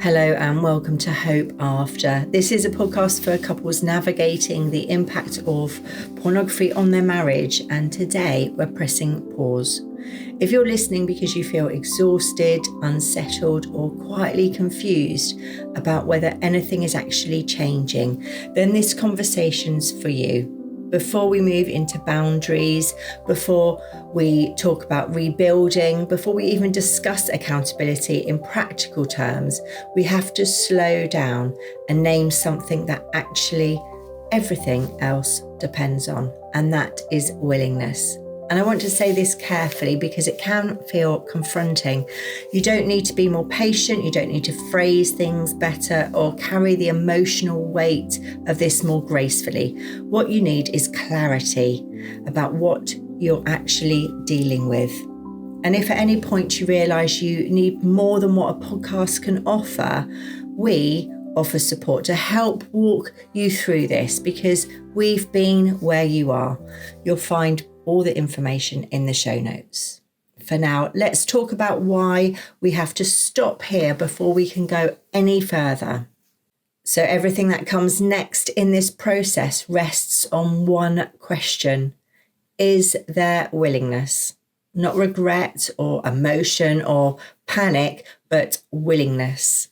Hello and welcome to Hope After. This is a podcast for couples navigating the impact of pornography on their marriage, and today we're pressing pause. If you're listening because you feel exhausted, unsettled, or quietly confused about whether anything is actually changing, then this conversation's for you. Before we move into boundaries, before we talk about rebuilding, before we even discuss accountability in practical terms, we have to slow down and name something that actually everything else depends on, and that is willingness. And I want to say this carefully because it can feel confronting. You don't need to be more patient, you don't need to phrase things better or carry the emotional weight of this more gracefully. What you need is clarity about what you're actually dealing with. And if at any point you realise you need more than what a podcast can offer, we offer support to help walk you through this because we've been where you are. You'll find all the information in the show notes. For now, let's talk about why we have to stop here before we can go any further. So everything that comes next in this process rests on one question. Is there willingness? Not regret or emotion or panic, but willingness.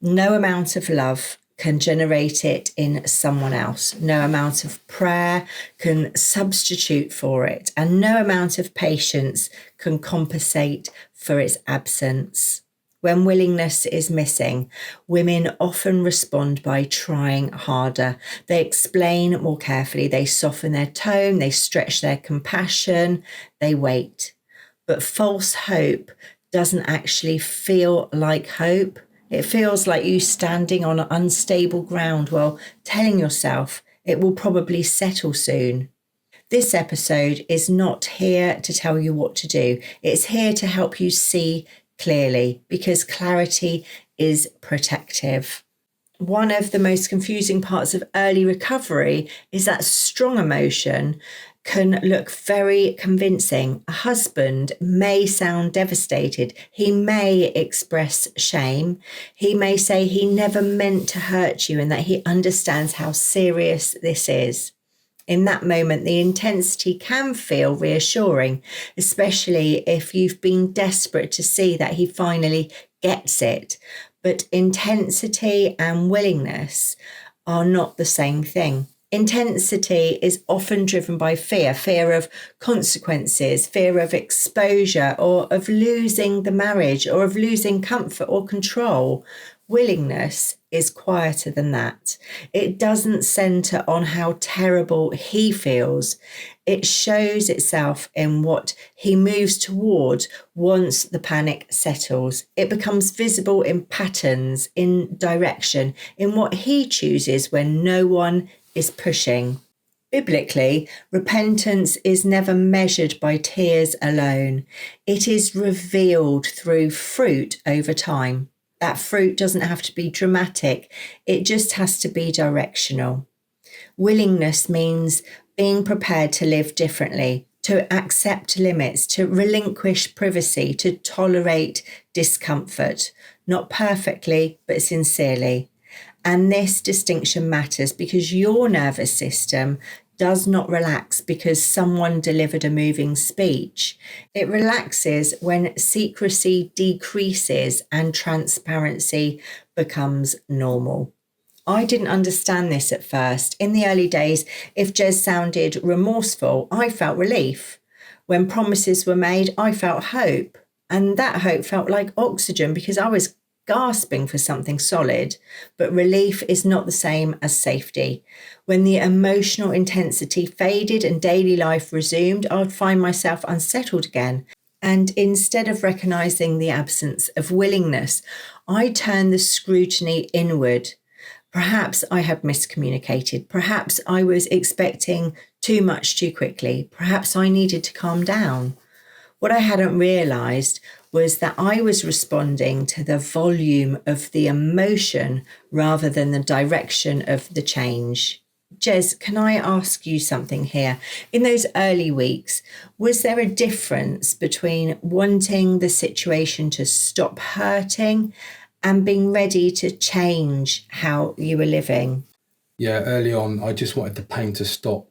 No amount of love can generate it in someone else. No amount of prayer can substitute for it, and no amount of patience can compensate for its absence. When willingness is missing, women often respond by trying harder. They explain more carefully, they soften their tone, they stretch their compassion, they wait. But false hope doesn't actually feel like hope. It feels like you standing on unstable ground while telling yourself it will probably settle soon. This episode is not here to tell you what to do. It's here to help you see clearly because clarity is protective. One of the most confusing parts of early recovery is that strong emotion can look very convincing. A husband may sound devastated. He may express shame. He may say he never meant to hurt you and that he understands how serious this is. In that moment, the intensity can feel reassuring, especially if you've been desperate to see that he finally gets it. But intensity and willingness are not the same thing. Intensity is often driven by fear of consequences, fear of exposure, or of losing the marriage, or of losing comfort or control. Willingness is quieter than that. It doesn't centre on how terrible he feels. It shows itself in what he moves toward once the panic settles. It becomes visible in patterns, in direction, in what he chooses when no one is pushing. Biblically, repentance is never measured by tears alone. It is revealed through fruit over time. That fruit doesn't have to be dramatic. It just has to be directional. Willingness means being prepared to live differently, to accept limits, to relinquish privacy, to tolerate discomfort, not perfectly, but sincerely. And this distinction matters because your nervous system does not relax because someone delivered a moving speech. It relaxes when secrecy decreases and transparency becomes normal. I didn't understand this at first. In the early days, if Jez sounded remorseful, I felt relief. When promises were made, I felt hope. And that hope felt like oxygen because I was gasping for something solid, but relief is not the same as safety. When the emotional intensity faded and daily life resumed, I would find myself unsettled again. And instead of recognizing the absence of willingness, I turned the scrutiny inward. Perhaps I had miscommunicated. Perhaps I was expecting too much too quickly. Perhaps I needed to calm down. What I hadn't realised was that I was responding to the volume of the emotion rather than the direction of the change. Jez, can I ask you something here? In those early weeks, was there a difference between wanting the situation to stop hurting and being ready to change how you were living? Yeah, early on, I just wanted the pain to stop.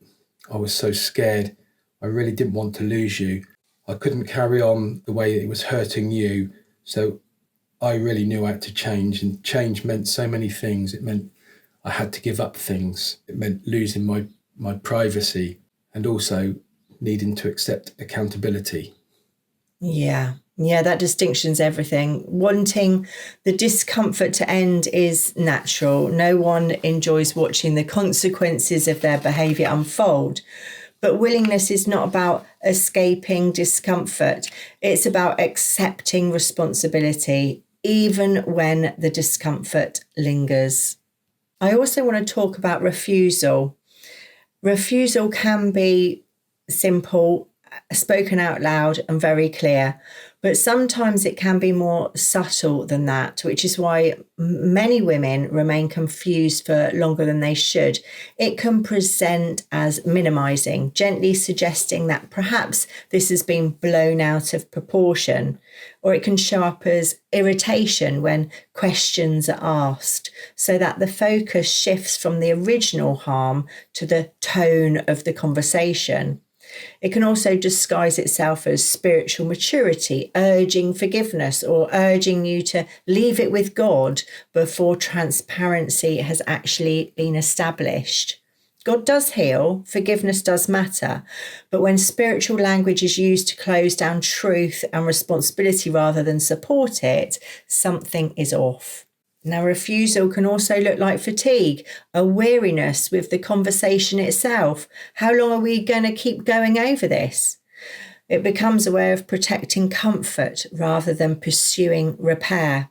I was so scared. I really didn't want to lose you. I couldn't carry on the way it was hurting you. So I really knew I had to change, and change meant so many things. It meant I had to give up things. It meant losing my privacy and also needing to accept accountability. Yeah, that distinction's everything. Wanting the discomfort to end is natural. No one enjoys watching the consequences of their behaviour unfold. But willingness is not about escaping discomfort. It's about accepting responsibility, even when the discomfort lingers. I also want to talk about refusal. Refusal can be simple, spoken out loud, and very clear. But sometimes it can be more subtle than that, which is why many women remain confused for longer than they should. It can present as minimizing, gently suggesting that perhaps this has been blown out of proportion, or it can show up as irritation when questions are asked, so that the focus shifts from the original harm to the tone of the conversation. It can also disguise itself as spiritual maturity, urging forgiveness or urging you to leave it with God before transparency has actually been established. God does heal, forgiveness does matter, but when spiritual language is used to close down truth and responsibility rather than support it, something is off. Now, refusal can also look like fatigue, a weariness with the conversation itself. How long are we going to keep going over this? It becomes a way of protecting comfort rather than pursuing repair.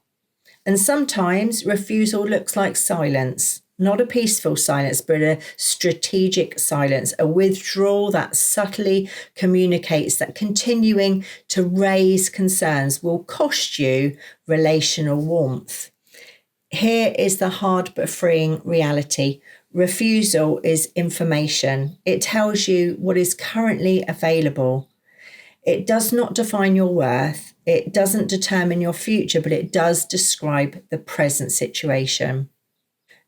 And sometimes refusal looks like silence, not a peaceful silence, but a strategic silence, a withdrawal that subtly communicates that continuing to raise concerns will cost you relational warmth. Here is the hard but freeing reality. Refusal is information. It tells you what is currently available. It does not define your worth. It doesn't determine your future, but it does describe the present situation.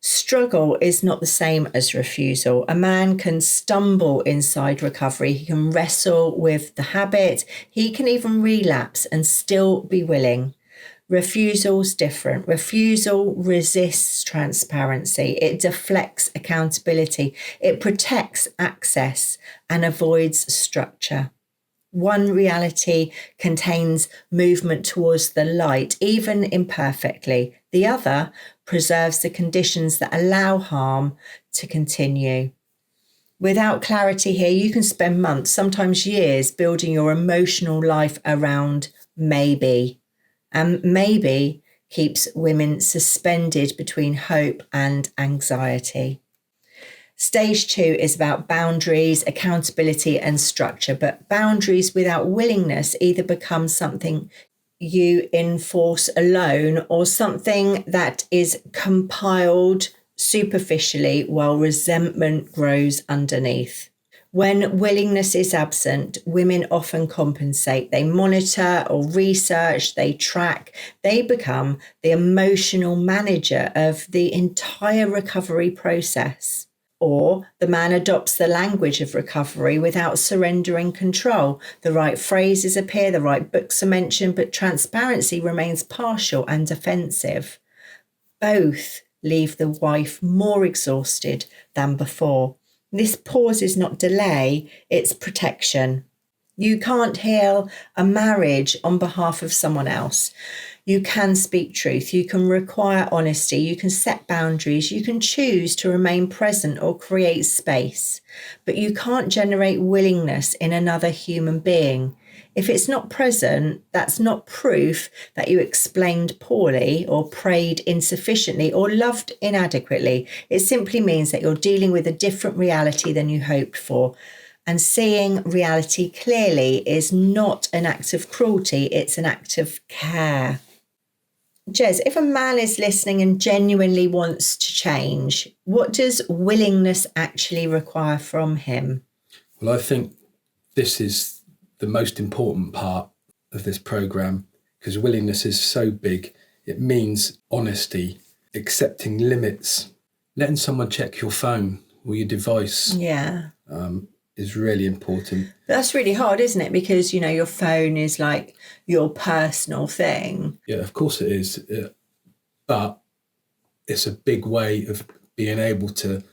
Struggle is not the same as refusal. A man can stumble inside recovery. He can wrestle with the habit. He can even relapse and still be willing. Refusal's different. Refusal resists transparency. It deflects accountability. It protects access and avoids structure. One reality contains movement towards the light, even imperfectly. The other preserves the conditions that allow harm to continue. Without clarity here, you can spend months, sometimes years, building your emotional life around maybe. And maybe keeps women suspended between hope and anxiety. Stage 2 is about boundaries, accountability, and structure. But boundaries without willingness either become something you enforce alone or something that is compiled superficially while resentment grows underneath. When willingness is absent, women often compensate. They monitor or research, they track, they become the emotional manager of the entire recovery process. Or the man adopts the language of recovery without surrendering control. The right phrases appear, the right books are mentioned, but transparency remains partial and defensive. Both leave the wife more exhausted than before. This pause is not delay, it's protection. You can't heal a marriage on behalf of someone else. You can speak truth, you can require honesty, you can set boundaries, you can choose to remain present or create space, but you can't generate willingness in another human being. If it's not present, that's not proof that you explained poorly or prayed insufficiently or loved inadequately. It simply means that you're dealing with a different reality than you hoped for. And seeing reality clearly is not an act of cruelty, it's an act of care. Jez, if a man is listening and genuinely wants to change, what does willingness actually require from him? Well, I think this is the most important part of this program because willingness is so big. It means honesty, accepting limits, letting someone check your phone or your device. Yeah. Is really important. That's really hard, isn't it? Because, your phone is like your personal thing. Yeah, of course it is. But it's a big way of being able to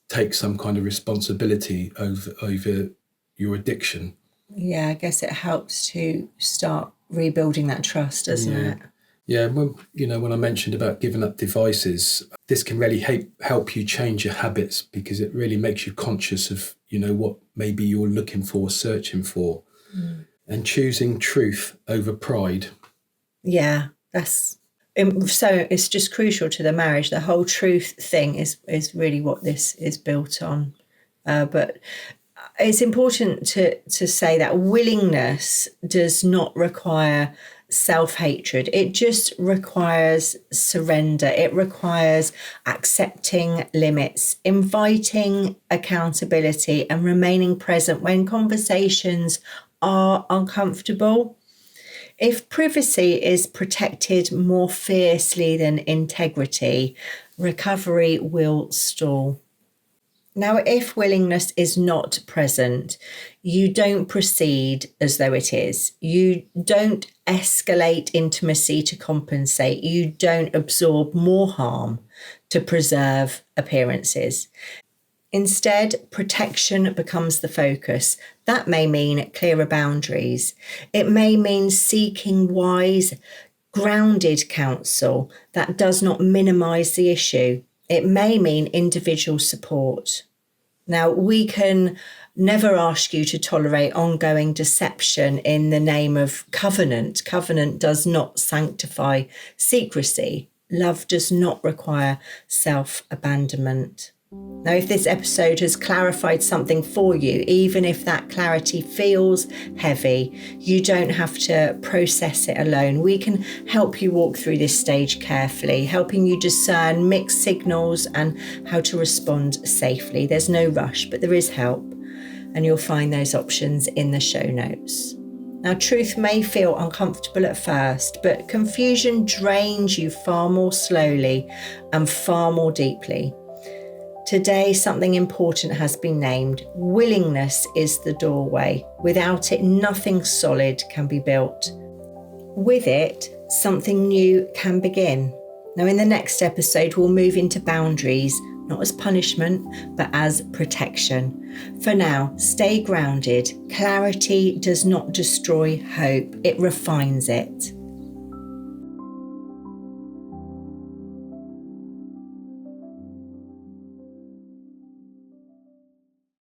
take some kind of responsibility over your addiction. Yeah, I guess it helps to start rebuilding that trust, doesn't it? Yeah, when I mentioned about giving up devices, this can really help you change your habits, because it really makes you conscious of, what maybe you're looking for, searching for, and choosing truth over pride. Yeah, so it's just crucial to the marriage. The whole truth thing is really what this is built on. But it's important to say that willingness does not require self-hatred. It just requires surrender. It requires accepting limits, inviting accountability, and remaining present when conversations are uncomfortable. If privacy is protected more fiercely than integrity, recovery will stall. Now, if willingness is not present, you don't proceed as though it is. You don't escalate intimacy to compensate. You don't absorb more harm to preserve appearances. Instead, protection becomes the focus. That may mean clearer boundaries. It may mean seeking wise, grounded counsel that does not minimise the issue. It may mean individual support. Now, we can never ask you to tolerate ongoing deception in the name of covenant. Covenant does not sanctify secrecy. Love does not require self-abandonment. Now, if this episode has clarified something for you, even if that clarity feels heavy, you don't have to process it alone. We can help you walk through this stage carefully, helping you discern mixed signals and how to respond safely. There's no rush, but there is help, and you'll find those options in the show notes. Now, truth may feel uncomfortable at first, but confusion drains you far more slowly and far more deeply. Today, something important has been named. Willingness is the doorway. Without it, nothing solid can be built. With it, something new can begin. Now, in the next episode, we'll move into boundaries, not as punishment, but as protection. For now, stay grounded. Clarity does not destroy hope, it refines it.